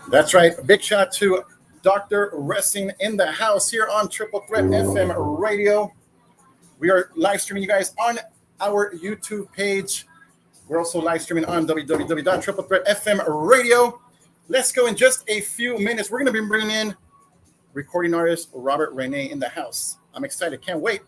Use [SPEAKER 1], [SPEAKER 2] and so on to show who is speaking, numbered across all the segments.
[SPEAKER 1] That's right. Big shout out to Dr. Ressing in the house here on Triple Threat FM Radio. We are live streaming you guys on our YouTube page. We're also live streaming on www.TripleThreatFMRadio. Let's go in just a few minutes. We're going to be bringing in recording artist Robert Rene in the house. I'm excited. Can't wait.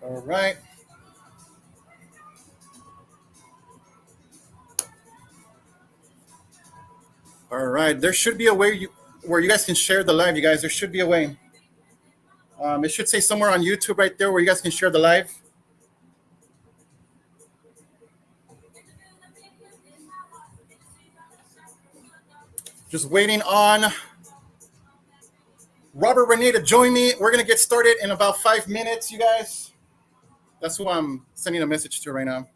[SPEAKER 1] All right. All right. There should be a way where you guys can share the live, you guys. There should be a way. It should say somewhere on YouTube right there where you guys can share the live. Just waiting on Robert Rene to join me. We're going to get started in about 5 minutes, you guys. That's who I'm sending a message to right now.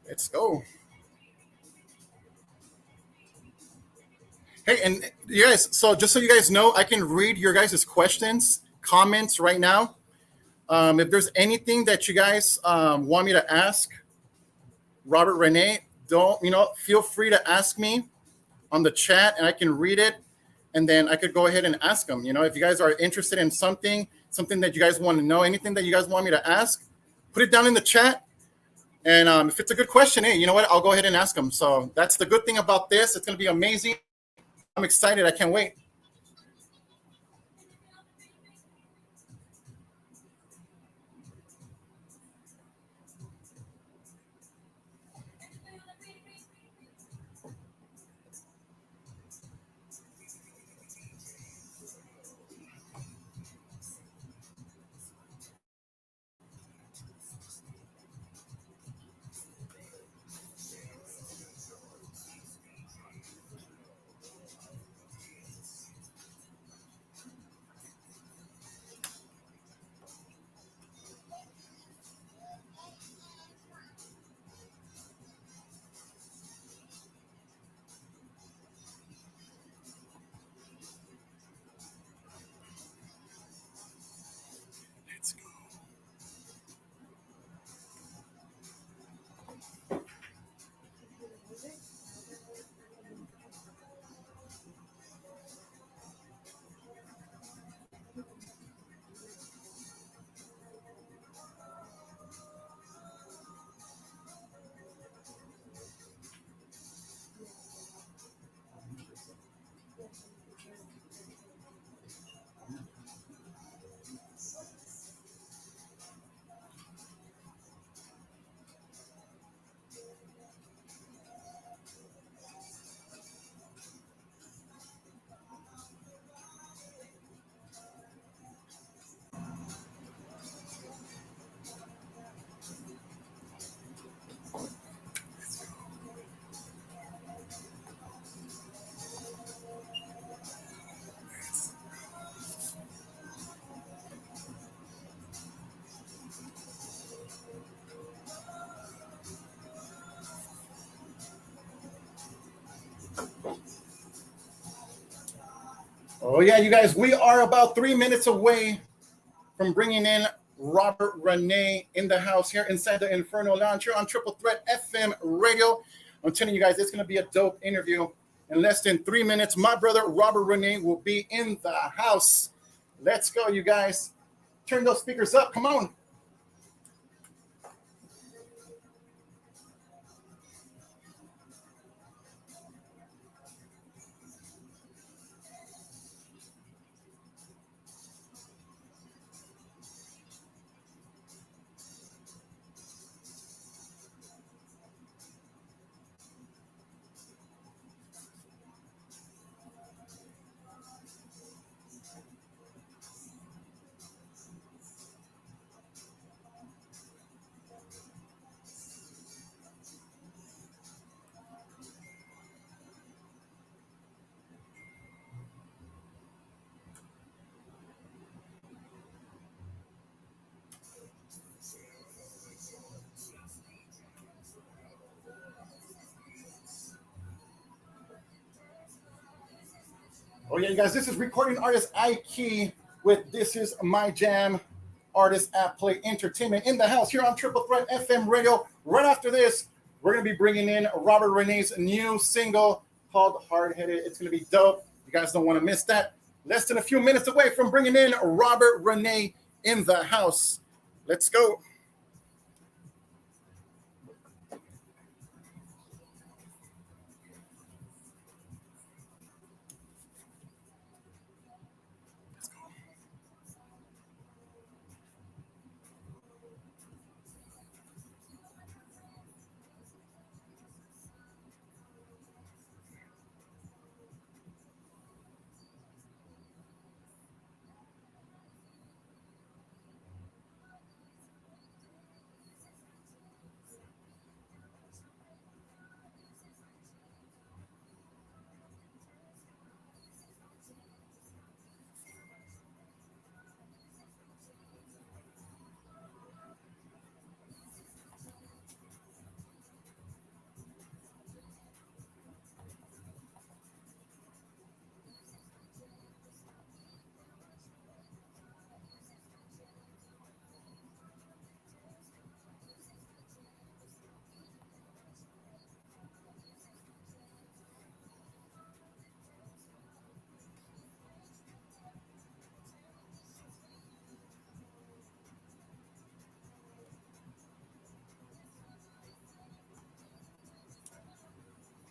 [SPEAKER 1] Let's go. Hey, and you guys, so just so you guys know, I can read your guys' questions, comments right now. If there's anything that you guys want me to ask Robert Rene, feel free to ask me on the chat and I can read it. And then I could go ahead and ask them. If you guys are interested in something that you guys want to know, anything that you guys want me to ask, put it down in the chat. And if it's a good question, hey, you know what? I'll go ahead and ask them. So that's the good thing about this. It's going to be amazing. I'm excited. I can't wait. Oh yeah, you guys, we are about 3 minutes away from bringing in Robert Rene in the house here inside the Inferno Lounge here on Triple Threat FM Radio. I'm telling you guys, it's going to be a dope interview. In less than 3 minutes, my brother Robert Rene will be in the house. Let's go, you guys. Turn those speakers up. Come on. Oh yeah, you guys, this is recording artist Ikey with This Is My Jam, artist at Play Entertainment in the house here on Triple Threat FM Radio. Right after this, we're going to be bringing in Robert Rene's new single called Hard Headed. It's going to be dope. You guys don't want to miss that. Less than a few minutes away from bringing in Robert Rene in the house. Let's go.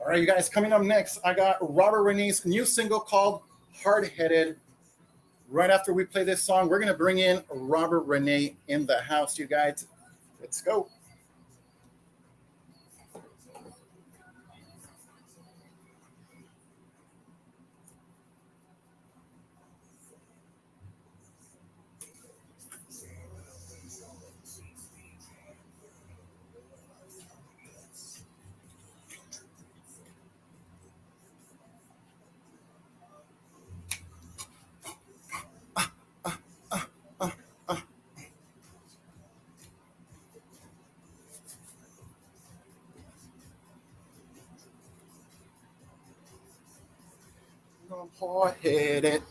[SPEAKER 1] All right, you guys, coming up next, I got Robert Rene's new single called Hard Headed. Right after we play this song, we're going to bring in Robert Rene in the house, you guys. Let's go. Hard Headed.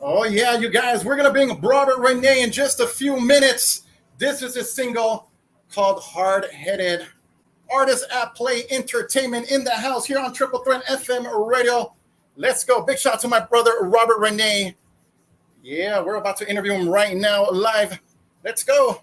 [SPEAKER 1] Oh, yeah, you guys, we're going to bring Robert Rene in just a few minutes. This is a single called Hard Headed. Artist at Play Entertainment in the house here on Triple Threat FM Radio. Let's go. Big shout out to my brother, Robert Rene. Yeah, we're about to interview him right now live. Let's go.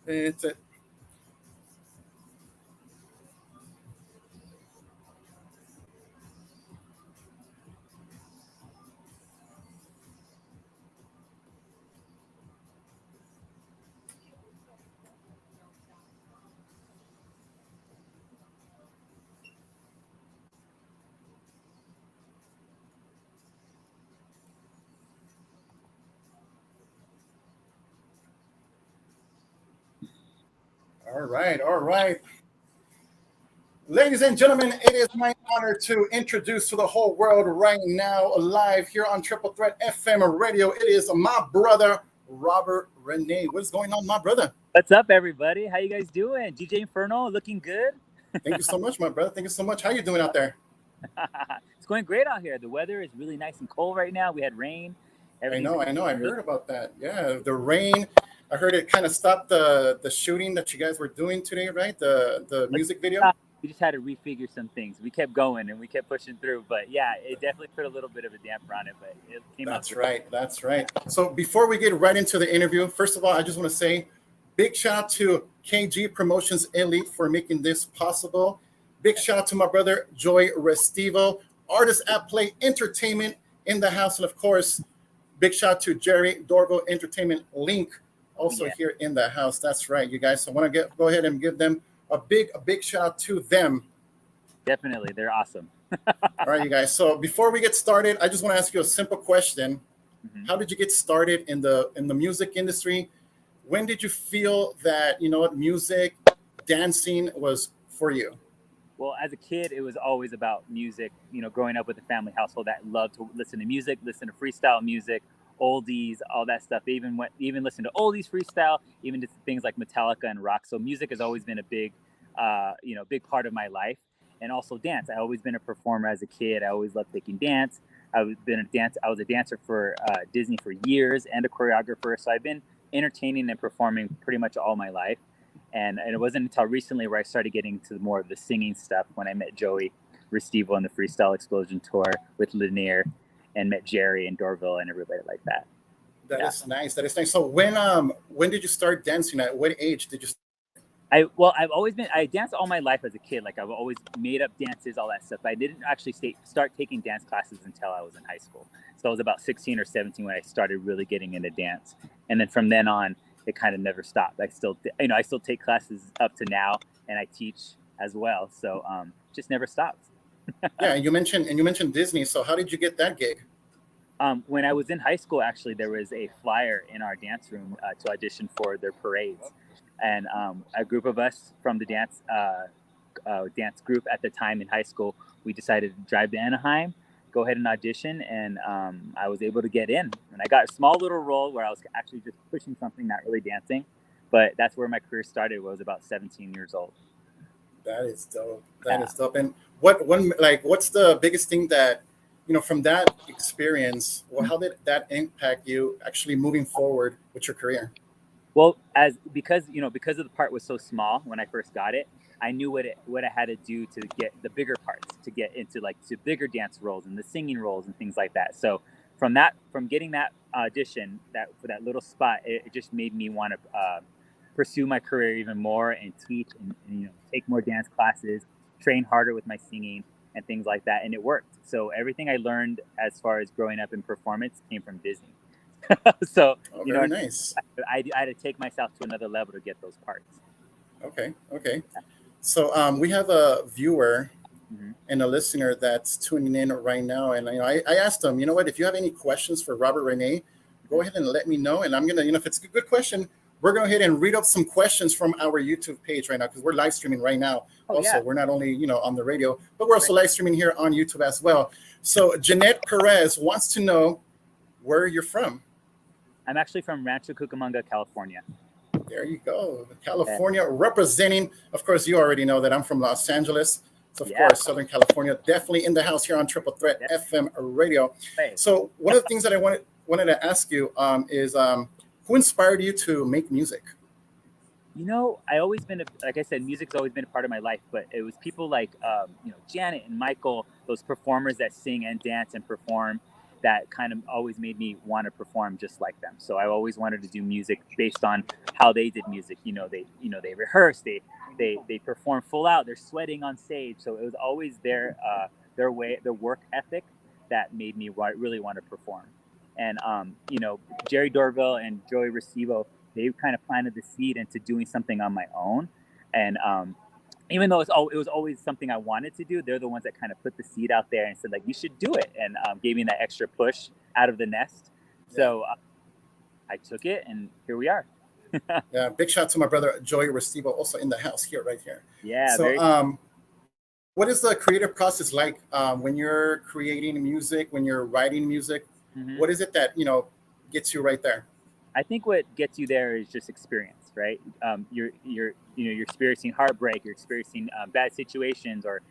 [SPEAKER 1] It's a, all right, all right. Ladies and gentlemen, it is my honor to introduce to the whole world right now, live here on Triple Threat FM Radio. It is my brother, Robert Rene. What's going on, my brother?
[SPEAKER 2] What's up, everybody? How you guys doing? DJ Inferno, looking good?
[SPEAKER 1] Thank you so much, my brother. Thank you so much. How you doing out there?
[SPEAKER 2] It's going great out here. The weather is really nice and cold right now. We had rain.
[SPEAKER 1] I know. I heard about that. Yeah, the rain. I heard it kind of stopped the shooting that you guys were doing today, right? The music video.
[SPEAKER 2] We just had to refigure some things. We kept going and we kept pushing through. But yeah, it definitely put a little bit of a damper on it, but it came out.
[SPEAKER 1] That's right. That's right. So before we get right into the interview, first of all, I just want to say big shout out to KG Promotions Elite for making this possible. Big shout out to my brother, Joy Restivo, Artist at Play Entertainment in the house. And of course, big shout out to Jerry Dorville Entertainment Link, also here in the house. That's right, you guys. So I want to go ahead and give them a big shout out to them.
[SPEAKER 2] Definitely. They're awesome.
[SPEAKER 1] All right, you guys. So before we get started, I just want to ask you a simple question. Mm-hmm. How did you get started in the music industry? When did you feel that, music, dancing was for you?
[SPEAKER 2] Well, as a kid, it was always about music, growing up with a family household that loved to listen to music, listen to freestyle music, oldies, all that stuff. They even listen to oldies, freestyle, even to things like Metallica and rock. So music has always been a big part of my life. And also dance. I've always been a performer as a kid. I always loved taking dance. I was a dancer for Disney for years and a choreographer. So I've been entertaining and performing pretty much all my life. And it wasn't until recently where I started getting to more of the singing stuff when I met Joey Restivo on the Freestyle Explosion tour with Lanier and met Jerry and Dorville and everybody like that.
[SPEAKER 1] That is nice. So when did you start dancing? At what age did you start?
[SPEAKER 2] I danced all my life as a kid. Like I've always made up dances, all that stuff. But I didn't actually start taking dance classes until I was in high school. So I was about 16 or 17 when I started really getting into dance. And then from then on, it kind of never stopped. I still take classes up to now, and I teach as well. So just never stopped.
[SPEAKER 1] Yeah, and you mentioned Disney. So how did you get that gig?
[SPEAKER 2] When I was in high school, actually, there was a flyer in our dance room to audition for their parades. And a group of us from the dance group at the time in high school, we decided to drive to Anaheim, go ahead and audition, and I was able to get in. And I got a small little role where I was actually just pushing something, not really dancing. But that's where my career started. I was about 17 years old.
[SPEAKER 1] That is dope. That is dope. And what's the biggest thing that, from that experience, how did that impact you actually moving forward with your career?
[SPEAKER 2] Well, because the part was so small when I first got it, I knew what I had to do to get the bigger parts, to get into to bigger dance roles and the singing roles and things like that. So from getting that audition for that little spot, it just made me want to pursue my career even more and teach and take more dance classes, train harder with my singing and things like that. And it worked. So everything I learned as far as growing up in performance came from Disney. So
[SPEAKER 1] very nice.
[SPEAKER 2] I had to take myself to another level to get those parts.
[SPEAKER 1] Okay. Okay. So we have a viewer
[SPEAKER 2] Hmm.
[SPEAKER 1] and a listener that's tuning in right now, and I asked them, you know what, if you have any questions for Robert Rene, go ahead and let me know, and I'm gonna, if it's a good question, we're going to go ahead and read up some questions from our YouTube page right now because we're live streaming right now.
[SPEAKER 2] Oh
[SPEAKER 1] Also,
[SPEAKER 2] yeah,
[SPEAKER 1] we're not only on the radio, but we're also
[SPEAKER 2] right.
[SPEAKER 1] live streaming here on YouTube as well. So Jeanette Perez wants to know where you're from.
[SPEAKER 2] I'm actually from Rancho Cucamonga, California.
[SPEAKER 1] There you go.
[SPEAKER 2] Uh,
[SPEAKER 1] California representing. Of course, you already know that I'm from Los Angeles. So, of
[SPEAKER 2] yeah,
[SPEAKER 1] course, Southern California, definitely in the house here on Triple Threat
[SPEAKER 2] yeah.
[SPEAKER 1] FM Radio.
[SPEAKER 2] Right.
[SPEAKER 1] So, one of the things that I wanted to ask you is who inspired you to make music?
[SPEAKER 2] I always been, like I said, music's always been a part of my life, but it was people like, Janet and Michael, those performers that sing and dance and perform that kind of always made me want to perform just like them. So I always wanted to do music based on how they did music. They rehearse, they perform full out, they're sweating on stage. So it was always their work ethic that made me really want to perform. And, Jerry Dorville and Joey Recibo, they kind of planted the seed into doing something on my own. And even though it was always something I wanted to do, they're the ones that kind of put the seed out there and said, like, you should do it, and gave me that extra push out of the nest.
[SPEAKER 1] Yeah.
[SPEAKER 2] So I took it, and here we are.
[SPEAKER 1] Yeah. Big shout out to my brother Joey Restivo, also in the house here, right here.
[SPEAKER 2] Yeah,
[SPEAKER 1] So,
[SPEAKER 2] very.
[SPEAKER 1] what is the creative process like when you're creating music, when you're writing music?
[SPEAKER 2] Mhm.
[SPEAKER 1] What is it that gets you right there?
[SPEAKER 2] I think what gets you there is just experience, right? You're experiencing heartbreak, you're experiencing bad situations, or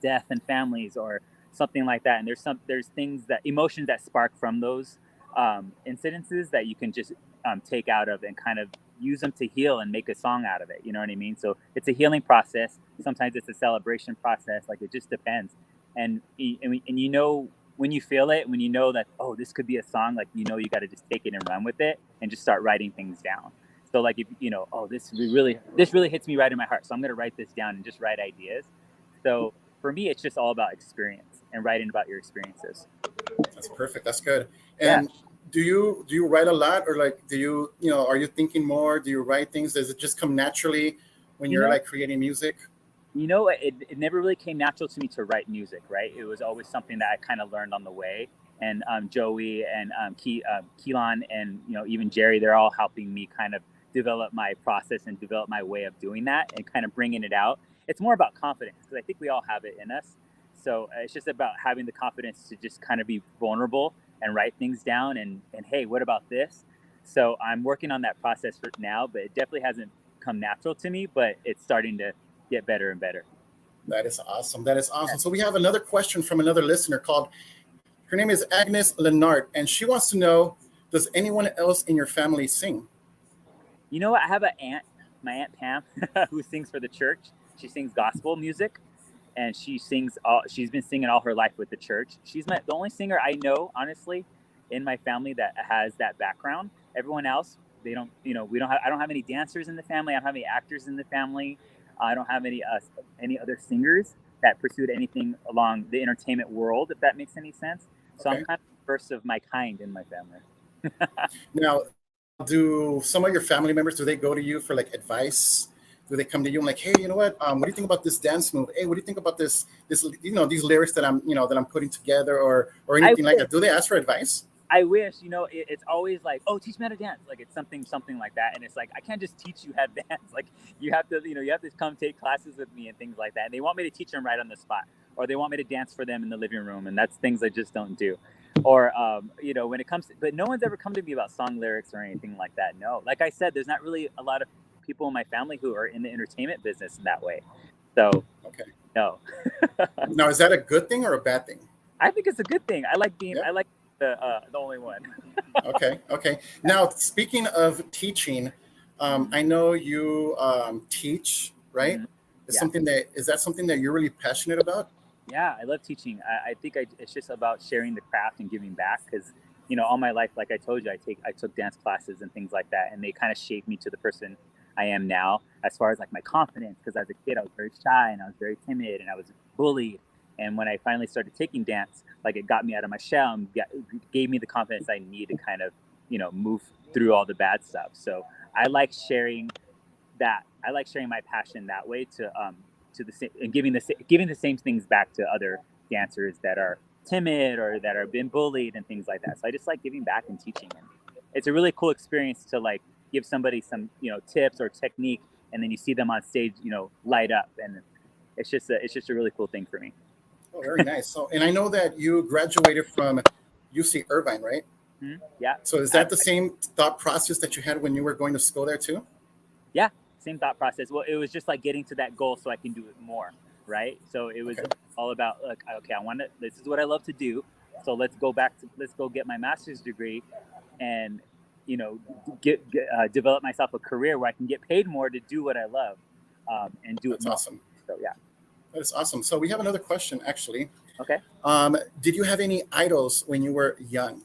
[SPEAKER 2] death in families, or something like that. And there's things that emotions that spark from those incidences that you can just take out of and kind of use them to heal and make a song out of it. You know what I mean? So it's a healing process. Sometimes it's a celebration process. Like, it just depends. And when you feel it, when you know that, oh, this could be a song, like, you got to just take it and run with it and just start writing things down. So, like, if oh, this really hits me right in my heart, so I'm going to write this down and just write ideas. So for me, it's just all about experience and writing about your experiences.
[SPEAKER 1] That's perfect. That's good.
[SPEAKER 2] Yeah.
[SPEAKER 1] And do you write a lot, or like are you thinking more? Do you write things? Does it just come naturally when
[SPEAKER 2] You
[SPEAKER 1] you're
[SPEAKER 2] know,
[SPEAKER 1] like creating music?
[SPEAKER 2] it never really came natural to me to write music, right? It was always something that I kind of learned on the way. And Joey and Keelan and even Jerry, they're all helping me kind of develop my process and develop my way of doing that and kind of bringing it out. It's more about confidence, because I think we all have it in us. So it's just about having the confidence to just kind of be vulnerable and write things down, and hey, what about this? So I'm working on that process for now, but it definitely hasn't come natural to me, but it's starting to get better and better.
[SPEAKER 1] That is awesome. That is awesome. So we have another question from another listener called. Her name is Agnes Lenart, and she wants to know: does anyone else in your family sing?
[SPEAKER 2] I have my aunt Pam, who sings for the church. She sings gospel music, and she's been singing all her life with the church. She's the only singer I know, honestly, in my family that has that background. Everyone else, they don't. I don't have any dancers in the family. I don't have any actors in the family. I don't have any other singers that pursued anything along the entertainment world, if that makes any sense. So I'm
[SPEAKER 1] Okay.
[SPEAKER 2] kind of the first of my kind in my family.
[SPEAKER 1] Now, do some of your family members, do they go to you for like advice? Do they come to you and like, hey, you know what do you think about this dance move? Hey, what do you think about this these lyrics that I'm putting together, or
[SPEAKER 2] I
[SPEAKER 1] anything like that? Do they ask for advice?
[SPEAKER 2] I wish, it's always like, oh, teach me how to dance. Like, it's something like that. And it's like, I can't just teach you how to dance. Like, you have to come take classes with me and things like that. And they want me to teach them right on the spot, or they want me to dance for them in the living room. And that's things I just don't do. Or, when it comes to, but no one's ever come to me about song lyrics or anything like that. No, like I said, there's not really a lot of people in my family who are in the entertainment business in that way. So
[SPEAKER 1] Okay.
[SPEAKER 2] no,
[SPEAKER 1] Now, is that a good thing or a bad thing?
[SPEAKER 2] I think it's a good thing.
[SPEAKER 1] Yeah.
[SPEAKER 2] I like the only one.
[SPEAKER 1] Okay. Okay. Now, speaking of teaching, I know you teach, right?
[SPEAKER 2] Mhm.
[SPEAKER 1] Is
[SPEAKER 2] Yeah.
[SPEAKER 1] that something that you're really passionate about?
[SPEAKER 2] Yeah, I love teaching. I think it's just about sharing the craft and giving back, because all my life, like I told you, I took dance classes and things like that, and they kind of shaped me to the person I am now, as far as like my confidence. Because as a kid, I was very shy and I was very timid and I was bullied. And when I finally started taking dance, like, it got me out of my shell and gave me the confidence I need to kind of move through all the bad stuff. So I like sharing I like sharing my passion that way to the same, and giving the same things back to other dancers that are timid or that are been bullied and things like that. So I just like giving back and teaching, and it's a really cool experience to like give somebody some tips or technique, and then you see them on stage light up, and it's just a really cool thing for me.
[SPEAKER 1] Oh, very nice. So, and I know that you graduated from UC Irvine, right?
[SPEAKER 2] Mm-hmm. Yeah.
[SPEAKER 1] So is that the same thought process that you had when you were going to school there too?
[SPEAKER 2] Yeah, same thought process. Well, it was just like getting to that goal so I can do it more, right? So it was all about like, okay, this is what I love to do. So let's go get my master's degree, and develop myself a career where I can get paid more to do what I love, and do
[SPEAKER 1] That's
[SPEAKER 2] it more.
[SPEAKER 1] awesome.
[SPEAKER 2] So yeah.
[SPEAKER 1] That is awesome. So we have another question, actually.
[SPEAKER 2] Okay.
[SPEAKER 1] Did you have any idols when you were young?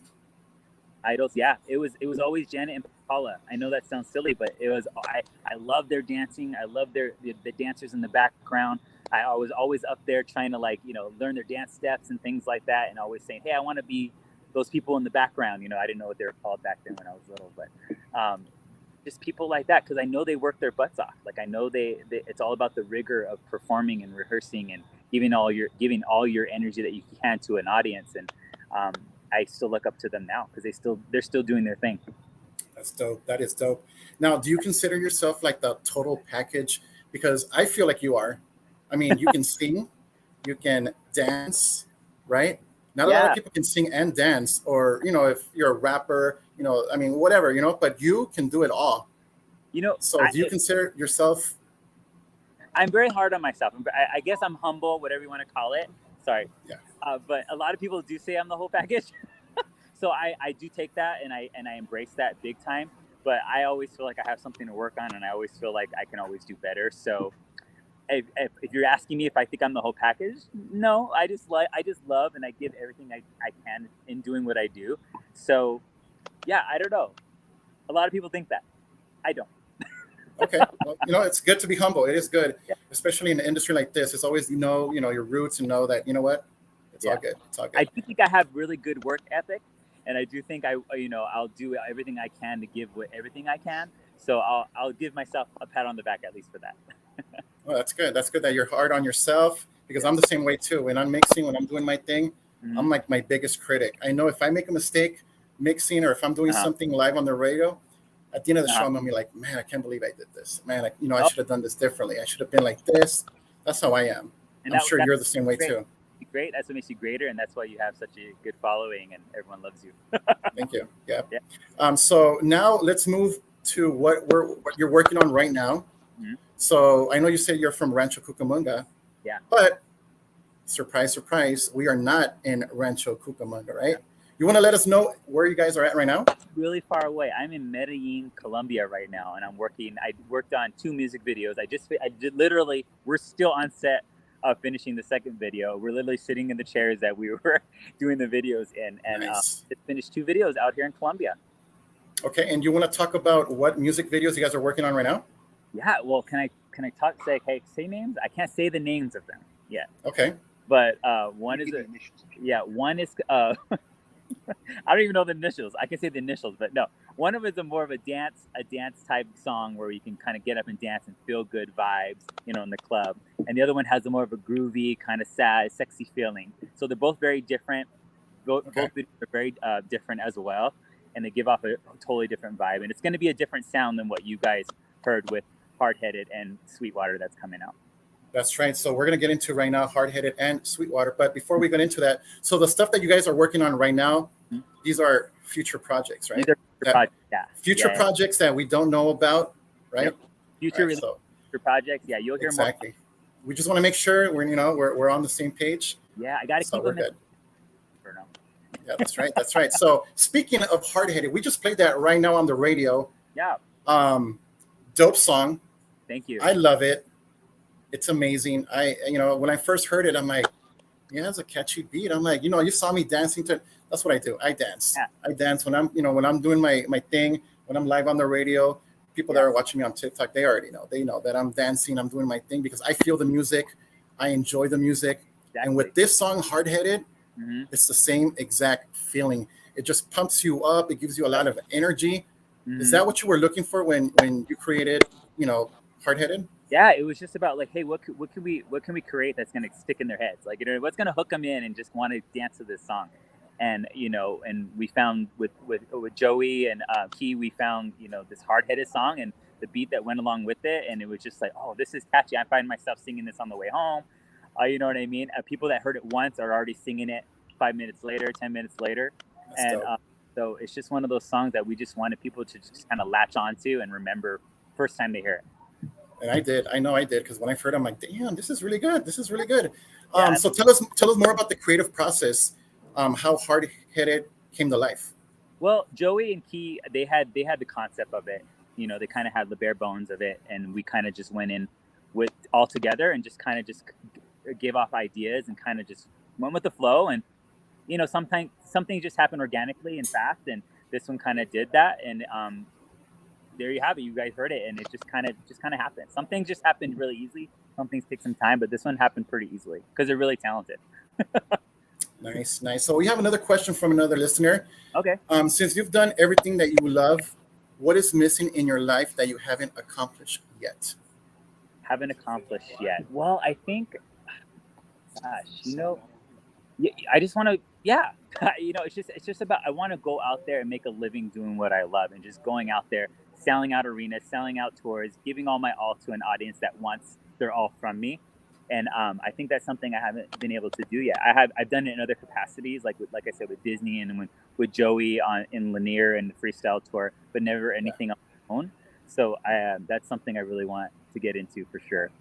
[SPEAKER 2] Idols, yeah. It was always Janet and Paula. I know that sounds silly, but it was. I love their dancing. I love the dancers in the background. I was always up there trying to learn their dance steps and things like that, and always saying, hey, I want to be those people in the background. I didn't know what they were called back then when I was little, but just people like that, because I know they work their butts off. Like I know they it's all about the rigor of performing and rehearsing and giving all your energy that you can to an audience. And I still look up to them now because they're still doing their thing.
[SPEAKER 1] That's dope. That is dope. Now, do you consider yourself like the total package? Because I feel like you are. I mean, you can sing, you can dance, right? Not a lot of people can sing and dance, or if you're a rapper, I mean, whatever, but you can do it all. So do you consider yourself?
[SPEAKER 2] I'm very hard on myself. I guess I'm humble, whatever you want to call it. Sorry.
[SPEAKER 1] Yeah.
[SPEAKER 2] But a lot of people do say I'm the whole package. So I do take that and I embrace that big time. But I always feel like I have something to work on, and I always feel like I can always do better. So if you're asking me if I think I'm the whole package, no, I just love and I give everything I can in doing what I do. So yeah, I don't know. A lot of people think that. I don't.
[SPEAKER 1] Okay. Well, it's good to be humble. It is good, especially in an industry like this. It's always your roots, and know that what, it's all good. It's all good.
[SPEAKER 2] I do think I have really good work ethic, and I do think I'll do everything I can to give everything I can. So I'll give myself a pat on the back at least for that.
[SPEAKER 1] Well, that's good. That's good that you're hard on yourself, because I'm the same way too. When I'm mixing, when I'm doing my thing, I'm like my biggest critic. I know if I make a mistake mixing, or if I'm doing something live on the radio, at the end of the show, I'm gonna be like, man, I can't believe I did this. Man, I should have done this differently. I should have been like this. That's how I am. And I'm sure you're the same way too.
[SPEAKER 2] Great. That's what makes you greater, and that's why you have such a good following, and everyone loves you.
[SPEAKER 1] Thank you. Yeah. So now let's move to what you're working on right now. Mm-hmm. So I know you said you're from Rancho Cucamonga.
[SPEAKER 2] Yeah.
[SPEAKER 1] But surprise, surprise, we are not in Rancho Cucamonga, right? Yeah. You want to let us know where you guys are at right now?
[SPEAKER 2] Really far away. I'm in Medellin, Colombia right now, and I worked on 2 music videos. I did literally, we're still on set of finishing the second video. We're literally sitting in the chairs that we were doing the videos in, and
[SPEAKER 1] nice.
[SPEAKER 2] Just finished 2 videos out here in Colombia.
[SPEAKER 1] Okay, and you want to talk about what music videos you guys are working on right now?
[SPEAKER 2] Yeah, well, can I say names? I can't say the names of them yet.
[SPEAKER 1] Okay.
[SPEAKER 2] But one is I don't even know the initials. I can say the initials, but no. One of them is more of a dance type song where you can kind of get up and dance and feel good vibes, in the club. And the other one has a more of a groovy, kind of sad, sexy feeling. So they're both very different. Both videos are very different as well, and they give off a totally different vibe. And it's going to be a different sound than what you guys heard with Hard-Headed and Sweetwater that's coming out.
[SPEAKER 1] That's right. So we're going to get into right now Hard-Headed and Sweetwater. But before we get into that, so the stuff that you guys are working on right now, these are future projects, right?
[SPEAKER 2] These are future projects, yeah.
[SPEAKER 1] Future projects that we don't know about, right?
[SPEAKER 2] Yep. Future projects, yeah. You'll hear more.
[SPEAKER 1] Exactly. We just want to make sure we're on the same page.
[SPEAKER 2] Yeah, I got to keep them
[SPEAKER 1] good. Yeah, that's right. That's right. So speaking of Hard-Headed, we just played that right now on the radio.
[SPEAKER 2] Yeah.
[SPEAKER 1] Dope song.
[SPEAKER 2] Thank you.
[SPEAKER 1] I love it. It's amazing. When I first heard it, I'm like, yeah, it's a catchy beat. I'm like, you saw me dancing to it. That's what I do. I dance. Yeah. I dance when I'm doing my thing, when I'm live on the radio. People that are watching me on TikTok, they already know. They know that I'm dancing, I'm doing my thing because I feel the music. I enjoy the music. Exactly. And with this song, Hard-Headed, it's the same exact feeling. It just pumps you up. It gives you a lot of energy. Is that what you were looking for when you created, Hard-headed?
[SPEAKER 2] Yeah, it was just about like, hey, what can we create that's gonna stick in their heads? Like, what's gonna hook them in and just want to dance to this song? And and we found with Joey and Key, we found this hard-headed song and the beat that went along with it, and it was just like, oh, this is catchy. I find myself singing this on the way home. You know what I mean? People that heard it once are already singing it 5 minutes later, 10 minutes later,
[SPEAKER 1] That's
[SPEAKER 2] and
[SPEAKER 1] dope.
[SPEAKER 2] so it's just one of those songs that we just wanted people to just kind of latch onto and remember first time they hear it.
[SPEAKER 1] And I did. I know I did, because when I heard it, I'm like, damn, this is really good. This is really good.
[SPEAKER 2] Yeah.
[SPEAKER 1] So tell us more about the creative process. How Hard-headed came to life.
[SPEAKER 2] Well, Joey and Key, they had the concept of it. They kind of had the bare bones of it, and we kind of just went in with all together and just kind of just gave off ideas and kind of just went with the flow. And sometimes something just happened organically and fast, and this one kind of did that. And there you have it. You guys heard it, and it just kind of happened. Some things just happened really easily. Some things take some time, but this one happened pretty easily because they're really talented.
[SPEAKER 1] Nice. So we have another question from another listener.
[SPEAKER 2] Okay.
[SPEAKER 1] Since you've done everything that you love, what is missing in your life that you haven't accomplished yet?
[SPEAKER 2] Haven't accomplished yet. Well, I think, I just want to, it's just about, I want to go out there and make a living doing what I love, and just going out there, selling out arenas, selling out tours, giving all my all to an audience that wants their all from me. And I think that's something I haven't been able to do yet. I've done it in other capacities, like I said, with Disney and with Joey in Lanier and the freestyle tour, but never anything on my own. So that's something I really want to get into for sure.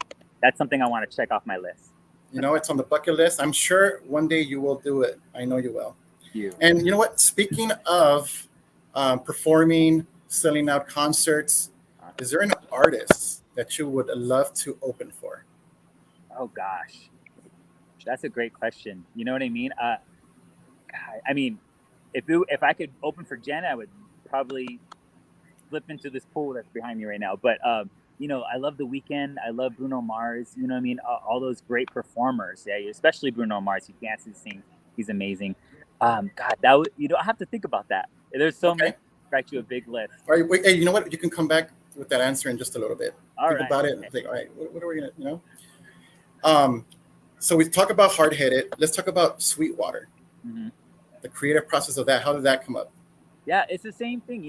[SPEAKER 2] That's something I want to check off my list.
[SPEAKER 1] It's on the bucket list. I'm sure one day you will do it. I know you will.
[SPEAKER 2] Thank you.
[SPEAKER 1] And you know what? Speaking of performing, selling out concerts, is there an artist that you would love to open for?
[SPEAKER 2] Oh gosh, that's a great question. You know what I mean? I mean, if I could open for Jenna, I would probably flip into this pool that's behind me right now. But I love The Weeknd. I love Bruno Mars. You know what I mean? All those great performers. Yeah, especially Bruno Mars. He dances, sings. He's amazing. God, I have to think about that. There's so many. Write you a big list.
[SPEAKER 1] All right, wait. Hey, you know what? You can come back with that answer in just a little bit. Think about it. And think, all right, what are we gonna? So we talk about Hard-headed. Let's talk about Sweetwater.
[SPEAKER 2] Mm-hmm.
[SPEAKER 1] The creative process of that. How did that come up?
[SPEAKER 2] Yeah, it's the same thing.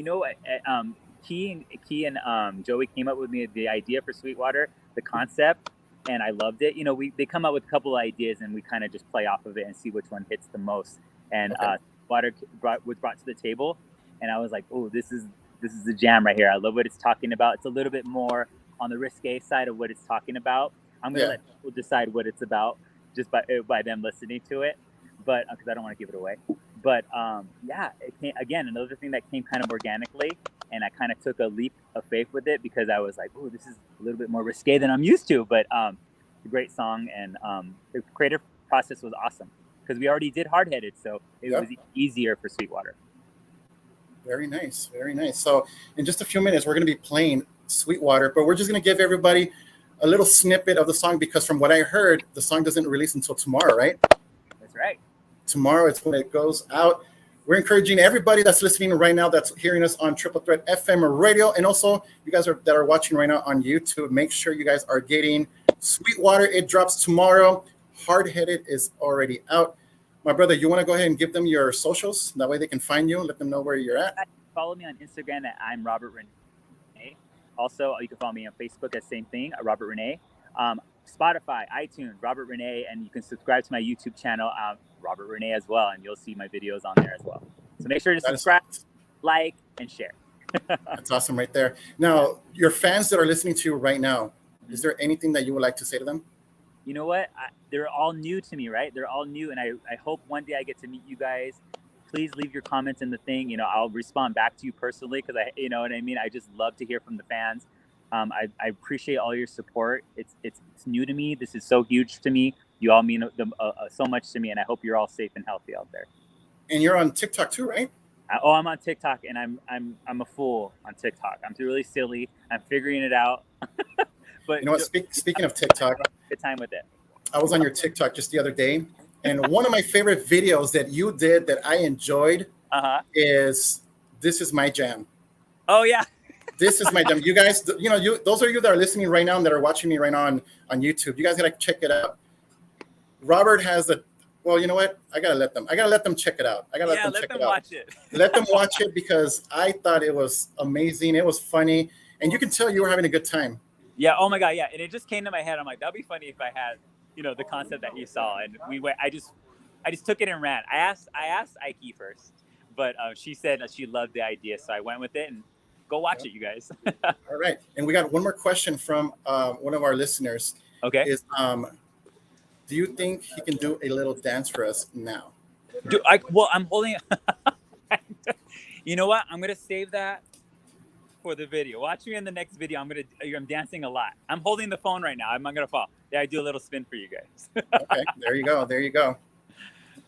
[SPEAKER 2] Key and Joey came up with me the idea for Sweetwater, the concept, and I loved it. They come up with a couple of ideas, and we kind of just play off of it and see which one hits the most. And Sweetwater was brought to the table, and I was like, oh, this is the jam right here. I love what it's talking about. It's a little bit more on the risque side of what it's talking about. I'm going to let people decide what it's about just by them listening to it, but because I don't want to give it away. But it came, again, another thing that came kind of organically, and I kind of took a leap of faith with it because I was like, oh, this is a little bit more risque than I'm used to. But it's a great song, and the creative process was awesome because we already did Hard-headed, so it was easier for Sweetwater.
[SPEAKER 1] Very nice, very nice. So in just a few minutes, we're going to be playing Sweetwater, but we're just going to give everybody a little snippet of the song because from what I heard, the song doesn't release until tomorrow, right?
[SPEAKER 2] That's right.
[SPEAKER 1] Tomorrow is when it goes out. We're encouraging everybody that's listening right now, that's hearing us on Triple Threat FM Radio, and also you guys that are watching right now on YouTube, make sure you guys are getting Sweetwater. It drops tomorrow. Hard-headed is already out. My brother, you want to go ahead and give them your socials? That way they can find you, let them know where you're at.
[SPEAKER 2] Follow me on Instagram at I'm Robert Rene. Also, you can follow me on Facebook at same thing, Robert Rene. Spotify, iTunes, Robert Rene, and you can subscribe to my YouTube channel, Robert Rene as well, and you'll see my videos on there as well. So make sure to subscribe, like, and share.
[SPEAKER 1] That's awesome right there. Now, your fans that are listening to you right now, is there anything that you would like to say to them?
[SPEAKER 2] You know what? They're all new to me, right? They're all new, and I hope one day I get to meet you guys. Please leave your comments in the thing. I'll respond back to you personally because you know what I mean? I just love to hear from the fans. I appreciate all your support. It's new to me. This is so huge to me. You all mean so much to me, and I hope you're all safe and healthy out there.
[SPEAKER 1] And you're on TikTok too, right?
[SPEAKER 2] I'm on TikTok, and I'm a fool on TikTok. I'm really silly. I'm figuring it out. But
[SPEAKER 1] you know what? Speaking of TikTok,
[SPEAKER 2] good time with it.
[SPEAKER 1] I was on your TikTok just the other day, and one of my favorite videos that you did that I enjoyed is "This Is My Jam."
[SPEAKER 2] Oh yeah.
[SPEAKER 1] This is my demo. You guys, those of you that are listening right now and that are watching me right now on YouTube, you guys gotta check it out. Robert has the. Well, you know what? I gotta let them check it out.
[SPEAKER 2] Let them watch it.
[SPEAKER 1] Let them watch it because I thought it was amazing. It was funny, and you can tell you were having a good time.
[SPEAKER 2] Yeah. Oh my God. Yeah. And it just came to my head. I'm like, that'd be funny if I had, the concept that you saw, and we went. I just took it and ran. I asked Ike first, but she said that she loved the idea, so I went with it. And go watch it, you guys.
[SPEAKER 1] All right, and we got one more question from one of our listeners.
[SPEAKER 2] Okay.
[SPEAKER 1] Is do you think he can do a little dance for us now?
[SPEAKER 2] I'm holding. You know what? I'm gonna save that for the video. Watch me in the next video. I'm dancing a lot. I'm holding the phone right now. I'm not gonna fall. Yeah, I do a little spin for you guys.
[SPEAKER 1] Okay, there you go.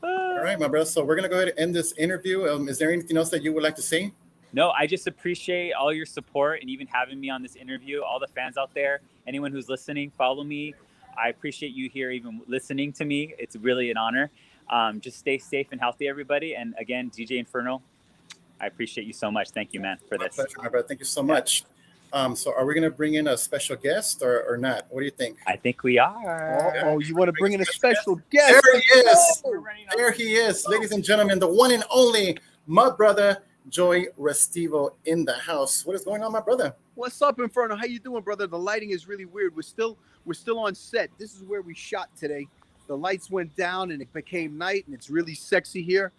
[SPEAKER 1] All right, my brother. So we're gonna go ahead and end this interview. Is there anything else that you would like to say?
[SPEAKER 2] No, I just appreciate all your support and even having me on this interview. All the fans out there, anyone who's listening, follow me. I appreciate you here even listening to me. It's really an honor. Just stay safe and healthy, everybody. And again, DJ Inferno, I appreciate you so much. Thank you, man, for this.
[SPEAKER 1] My pleasure, my brother. Thank you so much. So are we going to bring in a special guest or not? What do you think?
[SPEAKER 2] I think we are.
[SPEAKER 3] Oh, you want to bring in a special guest?
[SPEAKER 1] There he is. There he is. Ladies and gentlemen, the one and only, my brother, Joey Restivo in the house. What is going on, my brother?
[SPEAKER 3] What's up, Inferno? How you doing, brother? The lighting is really weird. We're still on set. This is where we shot today. The lights went down and it became night, and it's really sexy here.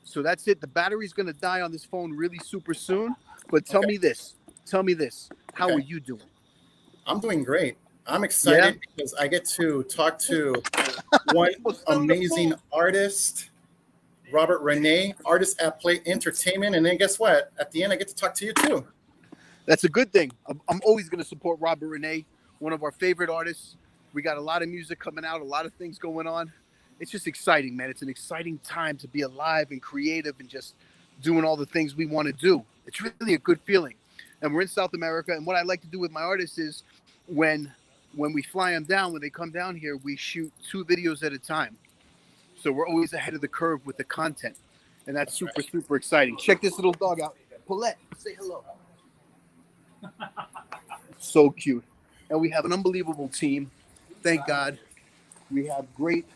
[SPEAKER 3] So that's it. The battery's gonna die on this phone really super soon. But tell me this. How are you doing?
[SPEAKER 1] I'm doing great. I'm excited because I get to talk to one amazing artist, Robert Rene, artist at Play Entertainment. And then guess what? At the end, I get to talk to you too.
[SPEAKER 3] That's a good thing. I'm always going to support Robert Rene, one of our favorite artists. We got a lot of music coming out, a lot of things going on. It's just exciting, man. It's an exciting time to be alive and creative and just doing all the things we want to do. It's really a good feeling. And we're in South America. And what I like to do with my artists is when we fly them down, when they come down here, we shoot 2 videos at a time. So we're always ahead of the curve with the content. And that's super, super exciting. Check this little dog out. Paulette, say hello. So cute. And we have an unbelievable team. Thank God. We have great,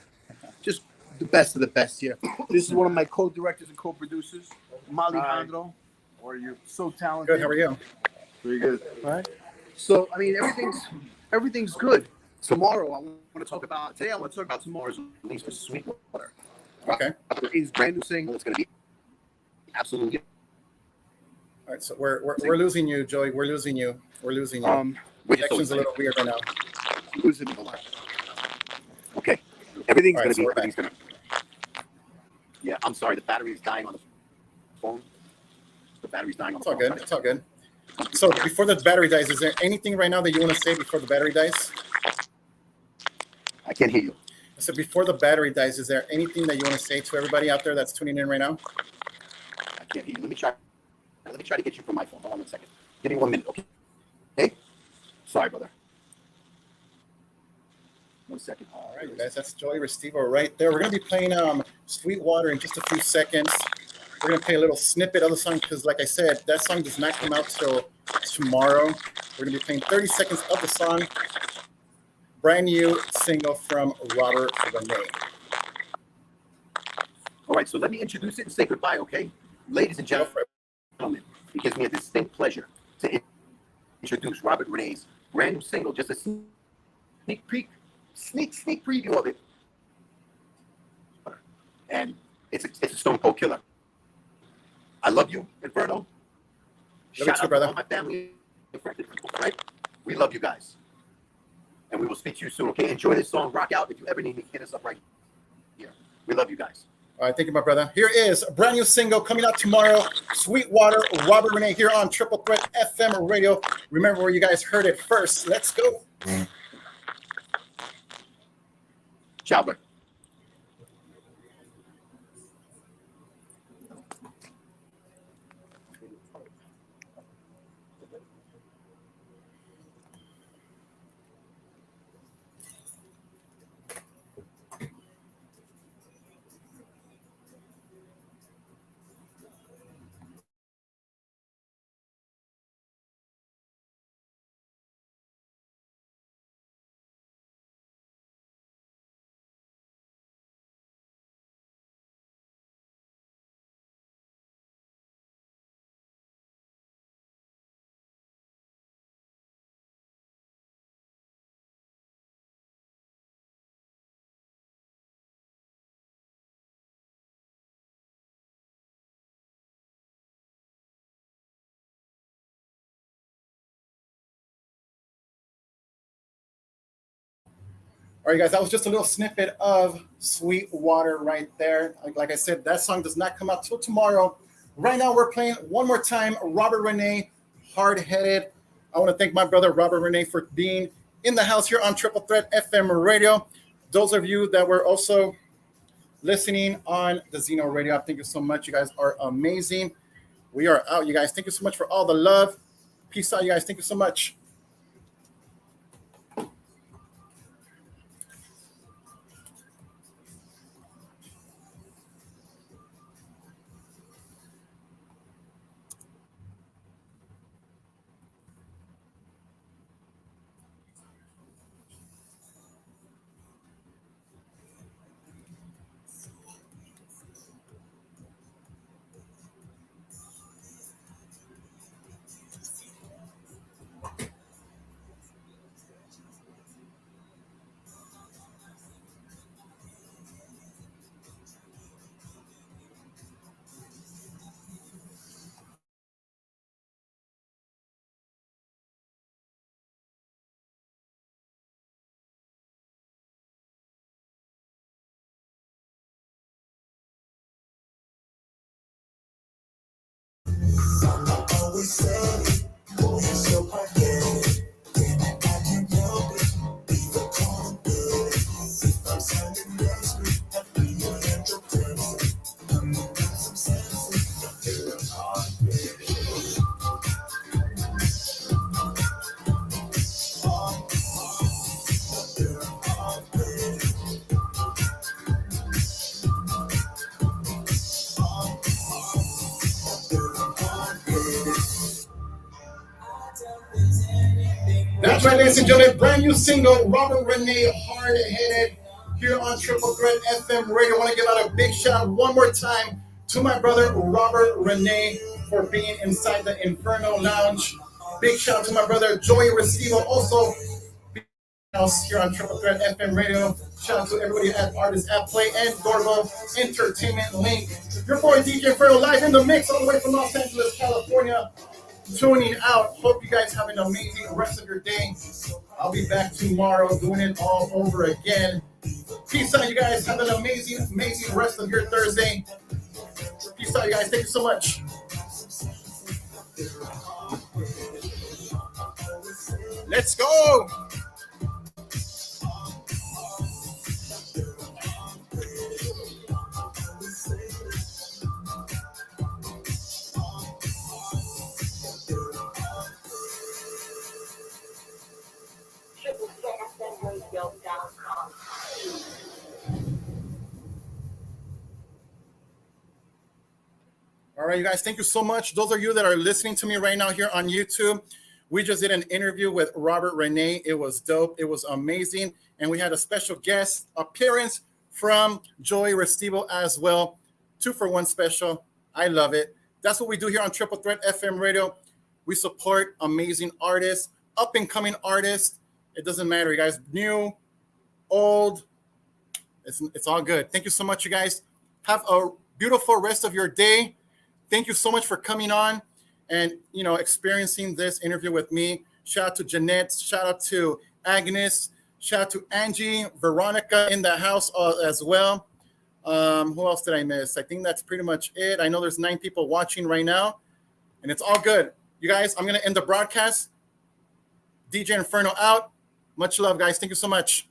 [SPEAKER 3] just the best of the best here. This is one of my co-directors and co-producers, Molly Handro.
[SPEAKER 4] How are you?
[SPEAKER 3] So talented.
[SPEAKER 1] Good. How are you?
[SPEAKER 4] Pretty good.
[SPEAKER 3] All right. So, I mean, everything's good. Tomorrow, I want to talk about tomorrow's release for Sweetwater.
[SPEAKER 1] Okay.
[SPEAKER 3] His brand new single. It's going to be absolutely.
[SPEAKER 1] All right. So we're losing you, Joey. We're losing you. Connection's a little weird right now.
[SPEAKER 3] Losing a lot. Okay. Everything's going to be.
[SPEAKER 1] Everything's gonna.
[SPEAKER 3] Yeah, I'm sorry. The battery is dying on the phone.
[SPEAKER 1] It's all good. It's all good. So before the battery dies, is there anything right now that you want to say before the battery dies?
[SPEAKER 3] I can't hear you.
[SPEAKER 1] So before the battery dies, is there anything that you want to say to everybody out there that's tuning in right now?
[SPEAKER 3] I can't hear you. Let me try to get you from my phone. Hold on 1 second. Give me 1 minute, okay? Hey? Sorry, brother. 1 second.
[SPEAKER 1] All right, guys, that's Joey Restivo right there. We're going to be playing Sweetwater in just a few seconds. We're going to play a little snippet of the song because, like I said, that song does not come out till tomorrow. We're going to be playing 30 seconds of the song. Brand new single from Robert Rene.
[SPEAKER 3] All right, so let me introduce it and say goodbye, okay? Ladies and gentlemen, it gives me a distinct pleasure to introduce Robert Rene's brand new single, just a sneak preview of it. And it's a stone cold killer. I love you, Inferno. Shout out to all my family and friends, right? We love you guys. And we will speak to you soon, okay? Enjoy this song. Rock out. If you ever need me, hit us up right here. We love you guys.
[SPEAKER 1] All right, thank you, my brother. Here is a brand new single coming out tomorrow, Sweetwater, Robert Rene, here on Triple Threat FM Radio. Remember where you guys heard it first. Let's go.
[SPEAKER 3] Ciao, bro.
[SPEAKER 1] All right, guys, that was just a little snippet of Sweet Water right there. Like I said, that song does not come out till tomorrow. Right now, we're playing one more time Robert Rene, Hard Headed. I want to thank my brother Robert Rene for being in the house here on Triple Threat FM Radio. Those of you that were also listening on the Zeno Radio, thank you so much. You guys are amazing. We are out, you guys. Thank you so much for all the love. Peace out, you guys. Thank you so much. That's right, ladies and gentlemen. Brand new single, Robert Rene, Hard Headed, here on Triple Threat FM Radio. I want to give out a big shout out one more time to my brother Robert Rene for being inside the Inferno Lounge. Big shout out to my brother Joey Restivo, also being in the house here on Triple Threat FM Radio. Shout out to everybody at Artists at Play and Dorvo Entertainment Link. Your boy DJ Inferno live in the mix all the way from Los Angeles, California. Tuning out. Hope you guys have an amazing rest of your day. I'll be back tomorrow doing it all over again. Peace out, you guys. Have an amazing, amazing rest of your Thursday. Peace out, you guys. Thank you so much. Let's go. All right, you guys, thank you so much. Those of you that are listening to me right now here on YouTube, we just did an interview with Robert Rene. It was dope. It was amazing. And we had a special guest appearance from Joey Restivo as well. 2-for-1 special. I love it. That's what we do here on Triple Threat FM Radio. We support amazing artists, up-and-coming artists. It doesn't matter, you guys. New, old, it's all good. Thank you so much, you guys. Have a beautiful rest of your day. Thank you so much for coming on and, experiencing this interview with me. Shout out to Jeanette. Shout out to Agnes. Shout out to Angie, Veronica in the house as well. Who else did I miss? I think that's pretty much it. I know there's 9 people watching right now, and it's all good. You guys, I'm going to end the broadcast. DJ Inferno out. Much love, guys. Thank you so much.